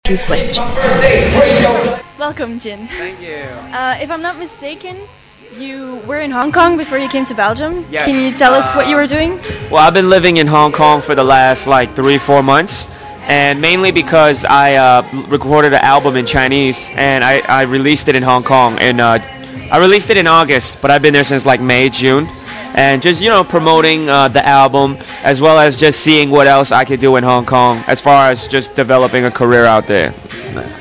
Few questions. Welcome, Jin. Thank you. If I'm not mistaken, you were in Hong Kong before you came to Belgium. Yes. Can you tell us what you were doing? Well, I've been living in Hong Kong for the last like 3-4 months, and mainly because I recorded an album in Chinese and I released it in Hong Kong. And I released it in August, but I've been there since like May, June, and just promoting the album as well as just seeing what else I could do in Hong Kong as far as just developing a career out there.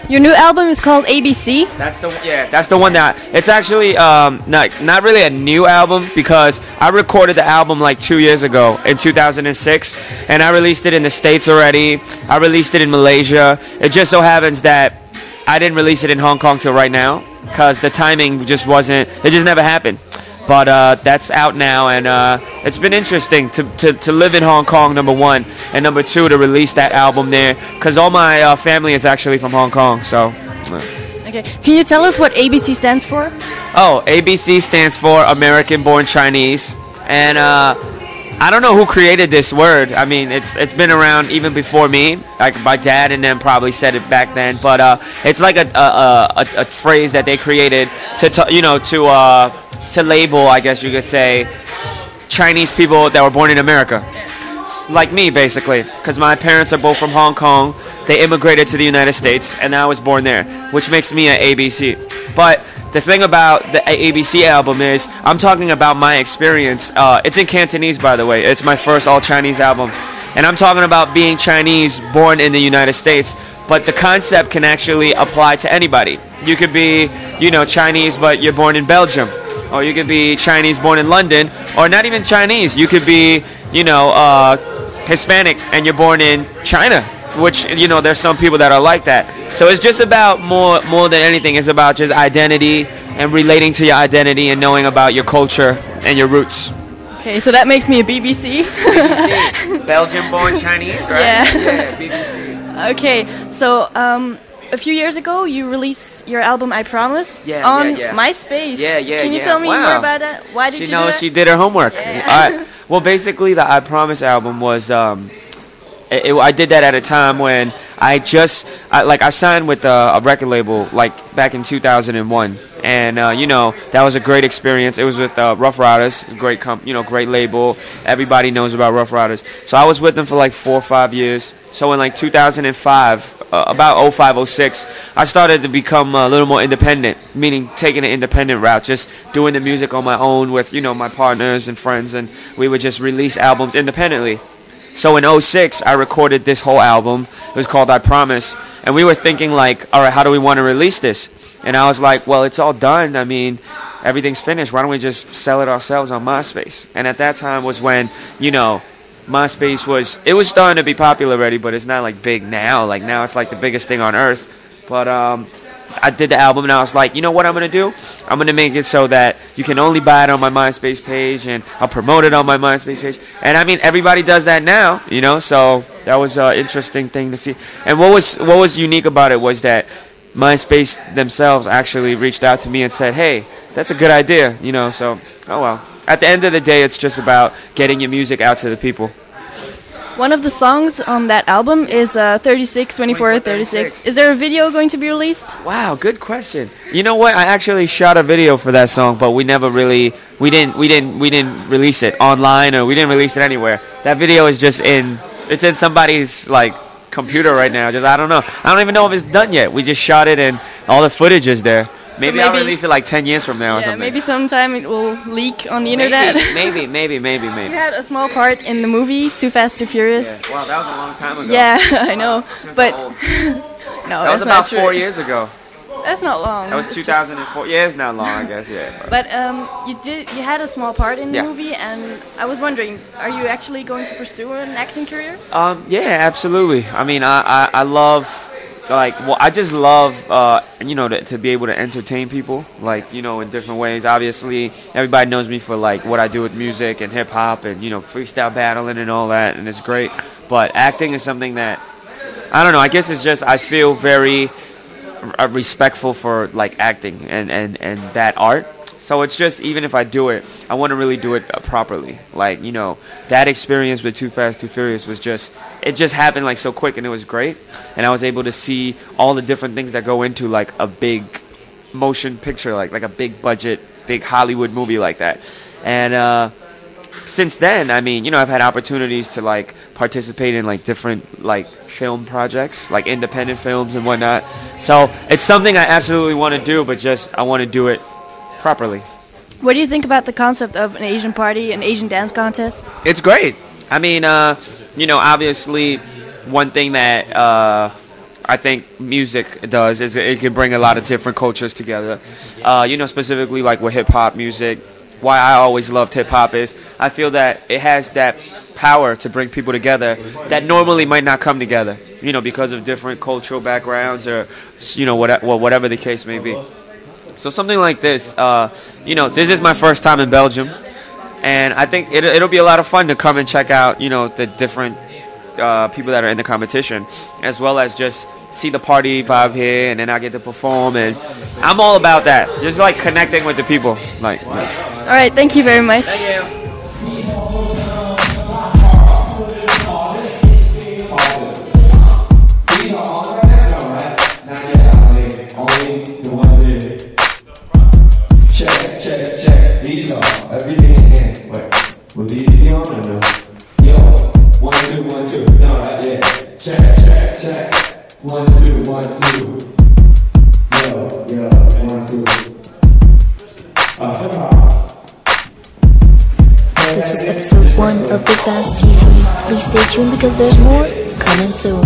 Your new album is called ABC. That's the one that it's actually not really a new album because I recorded the album like 2 years ago in 2006, and I released it in the States already. I released it in Malaysia. It just so happens that I didn't release it in Hong Kong till right now because the timing just wasn't. It just never happened. But that's out now, and it's been interesting to live in Hong Kong, number one, and number two, to release that album there, because all my family is actually from Hong Kong, so. Okay. Can you tell us what ABC stands for? Oh, ABC stands for American Born Chinese, and I don't know who created this word. I mean, it's been around even before me. Like my dad and them probably said it back then, but it's like a phrase that they created to label, I guess you could say, Chinese people that were born in America. Like me, basically, because my parents are both from Hong Kong. They immigrated to the United States, and I was born there, which makes me an ABC. But the thing about the ABC album is, I'm talking about my experience. It's in Cantonese, by the way. It's my first all-Chinese album. And I'm talking about being Chinese, born in the United States. But the concept can actually apply to anybody. You could be, Chinese, but you're born in Belgium. Or you could be Chinese, born in London. Or not even Chinese. You could be, Hispanic, and you're born in China. Which, there's some people that are like that. So it's just about more than anything. It's about just identity and relating to your identity and knowing about your culture and your roots. Okay, so that makes me a BBC. BBC. Belgian-born Chinese, right? Yeah. BBC. Okay, so a few years ago you released your album I Promise on MySpace. Can you tell me more about that? Why did you do that? She did her homework. Yeah. All right. Well, basically, the I Promise album was I did that at a time when I signed with a record label like back in 2001, and that was a great experience. It was with Rough Riders, great great label. Everybody knows about Rough Riders. So I was with them for like 4 or 5 years. So in like 2005, about 05, 06, I started to become a little more independent, meaning taking an independent route, just doing the music on my own with my partners and friends, and we would just release albums independently. So in 06, I recorded this whole album. It was called I Promise. And we were thinking like, all right, how do we want to release this? And I was like, well, it's all done. I mean, everything's finished. Why don't we just sell it ourselves on MySpace? And at that time was when, MySpace was starting to be popular already, but it's not like big now. Like now it's like the biggest thing on earth. But I did the album, and I was like, you know what I'm going to do? I'm going to make it so that you can only buy it on my MySpace page, and I'll promote it on my MySpace page. And I mean, everybody does that now, so that was an interesting thing to see. And what was unique about it was that MySpace themselves actually reached out to me and said, hey, that's a good idea, so, oh well. At the end of the day, it's just about getting your music out to the people. One of the songs on that album is 36, 24, 36. Is there a video going to be released? Wow, good question. You know what? I actually shot a video for that song, but we never really we didn't release it online, or we didn't release it anywhere. That video is just in somebody's like computer right now. I don't know. I don't even know if it's done yet. We just shot it, and all the footage is there. Maybe I'll release it like 10 years from now or something. Maybe sometime it will leak on the internet. Maybe. You had a small part in the movie Too Fast, Too Furious. Yeah. Wow, that was a long time ago. Yeah, I know. But no, that was about 4 years ago. That's not long. That was 2004. Yeah, it's not long, I guess. Yeah. But you had a small part in the movie, and I was wondering, are you actually going to pursue an acting career? Yeah, absolutely. I mean, I love. I just love, to be able to entertain people, in different ways. Obviously, everybody knows me for, what I do with music and hip-hop and, freestyle battling and all that, and it's great. But acting is something that, I don't know, I guess it's just, I feel very respectful for, acting and that art. So it's just, even if I do it, I want to really do it properly. Like, you know, that experience with Too Fast, Too Furious was just, it just happened like so quick, and it was great. And I was able to see all the different things that go into like a big motion picture, like a big budget, big Hollywood movie like that. And since then, I mean, you know, I've had opportunities to like participate in like different like film projects, like independent films and whatnot. So it's something I absolutely want to do, but just I want to do it properly. What do you think about the concept of an Asian party, an Asian dance contest? It's great. I mean, you know, obviously, one thing that I think music does is it can bring a lot of different cultures together. You know, specifically like with hip hop music. Why I always loved hip hop is I feel that it has that power to bring people together that normally might not come together. You know, because of different cultural backgrounds or, you know, whatever the case may be. So something like this, you know, this is my first time in Belgium, and I think it'll be a lot of fun to come and check out, you know, the different people that are in the competition, as well as just see the party vibe here, and then I get to perform, and I'm all about that. Just like connecting with the people. Like, all right, thank you very much. Thank you. Check. These are everything in hand. Wait, will these be on or no? Yo, 1 2 1 2. No, right? Yeah. Check. 1 2 1 2. Yo, 1 2. This was episode 1 of BBTV. Please stay tuned because there's more coming soon.